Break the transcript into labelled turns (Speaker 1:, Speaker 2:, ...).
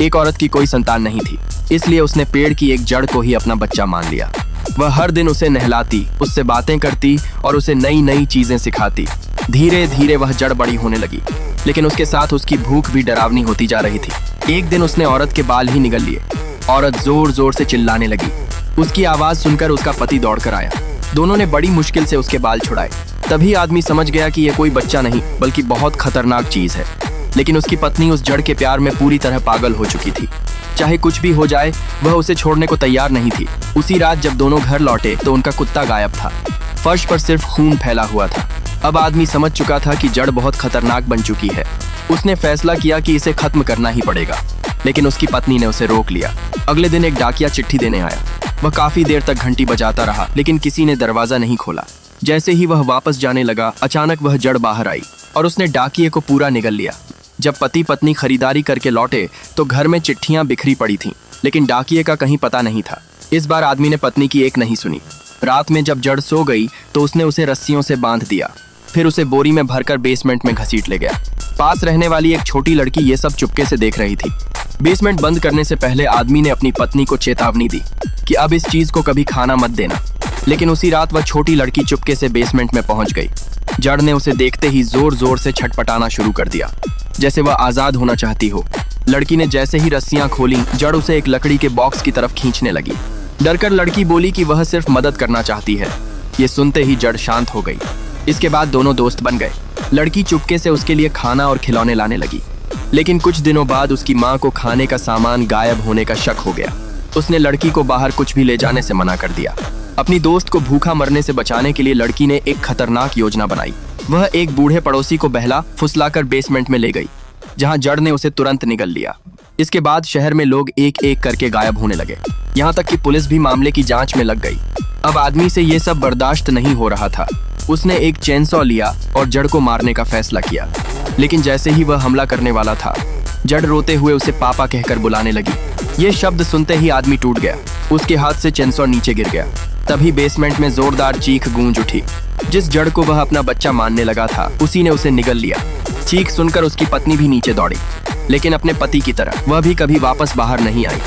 Speaker 1: एक औरत की कोई संतान नहीं थी, इसलिए उसने पेड़ की एक जड़ को ही अपना बच्चा मान लिया। वह हर दिन उसे नहलाती, उससे बातें करती और उसे नई नई चीजें सिखाती। धीरे धीरे वह जड़ बड़ी होने लगी, लेकिन उसके साथ उसकी भूख भी डरावनी होती जा रही थी। एक दिन उसने औरत के बाल ही निगल लिए। औरत जोर जोर से चिल्लाने लगी। उसकी आवाज सुनकर उसका पति दौड़कर आया। दोनों ने बड़ी मुश्किल से उसके बाल छुड़ाए। तभी आदमी समझ गया कि यह कोई बच्चा नहीं बल्कि बहुत खतरनाक चीज है। लेकिन उसकी पत्नी उस जड़ के प्यार में पूरी तरह पागल हो चुकी थी। चाहे कुछ भी हो जाए, वह उसे छोड़ने को तैयार नहीं थी। उसी रात जब दोनों घर लौटे तो उनका कुत्ता गायब था। फर्श पर सिर्फ खून फैला हुआ था। अब आदमी समझ चुका था कि जड़ बहुत खतरनाक बन चुकी है। उसने फैसला किया कि इसे खत्म करना ही पड़ेगा, लेकिन उसकी पत्नी ने उसे रोक लिया। अगले दिन एक डाकिया चिट्ठी देने आया। वह काफी देर तक घंटी बजाता रहा, लेकिन किसी ने दरवाजा नहीं खोला। जैसे ही वह वापस जाने लगा, अचानक वह जड़ बाहर आई और उसने डाकिये को पूरा निगल लिया। जब पति पत्नी खरीदारी करके लौटे तो घर में चिट्ठियां बिखरी पड़ी थीं, लेकिन डाकिये का कहीं पता नहीं था। इस बार आदमी ने पत्नी की एक नहीं सुनी। रात में जब जड़ सो गई तो उसने उसे रस्सियों से बांध दिया, फिर उसे बोरी में भरकर बेसमेंट में घसीट ले गया। पास रहने वाली एक छोटी लड़की ये सब चुपके से देख रही थी। बेसमेंट बंद करने से पहले आदमी ने अपनी पत्नी को चेतावनी दी कि अब इस चीज को कभी खाना मत देना। लेकिन उसी रात वह छोटी लड़की चुपके से बेसमेंट में पहुंच गई। जड़ ने उसे देखते ही जोर जोर से छटपटाना शुरू कर दिया, जैसे वह आजाद होना चाहती हो। लड़की ने जैसे ही रस्सियां खोली, जड़ उसे एक लकड़ी के बॉक्स की तरफ खींचने लगी। डरकर लड़की बोली कि वह सिर्फ मदद करना चाहती है। ये सुनते ही जड़ शांत हो गई। इसके बाद दोनों दोस्त बन गए। लड़की चुपके से उसके लिए खाना और खिलौने लाने लगी। लेकिन कुछ दिनों बाद उसकी माँ को खाने का सामान गायब होने का शक हो गया। उसने लड़की को बाहर कुछ भी ले जाने से मना कर दिया। अपनी दोस्त को भूखा मरने से बचाने के लिए लड़की ने एक खतरनाक योजना बनाई। वह एक बूढ़े पड़ोसी को बहला फुसलाकर बेसमेंट में ले गई, जहां जड़ ने उसे तुरंत निगल लिया। इसके बाद शहर में लोग एक एक करके गायब होने लगे, यहाँ तक कि पुलिस भी मामले की जांच में लग गई। अब आदमी से ये सब बर्दाश्त नहीं हो रहा था। उसने एक चेनसॉ लिया और जड़ को मारने का फैसला किया। लेकिन जैसे ही वह हमला करने वाला था, जड़ रोते हुए उसे पापा कहकर बुलाने लगी। ये शब्द सुनते ही आदमी टूट गया। उसके हाथ से चेनसॉ नीचे गिर गया। तभी बेसमेंट में जोरदार चीख गूंज उठी। जिस जड़ को वह अपना बच्चा मानने लगा था, उसी ने उसे निगल लिया। चीख सुनकर उसकी पत्नी भी नीचे दौड़ी, लेकिन अपने पति की तरह वह भी कभी वापस बाहर नहीं आई।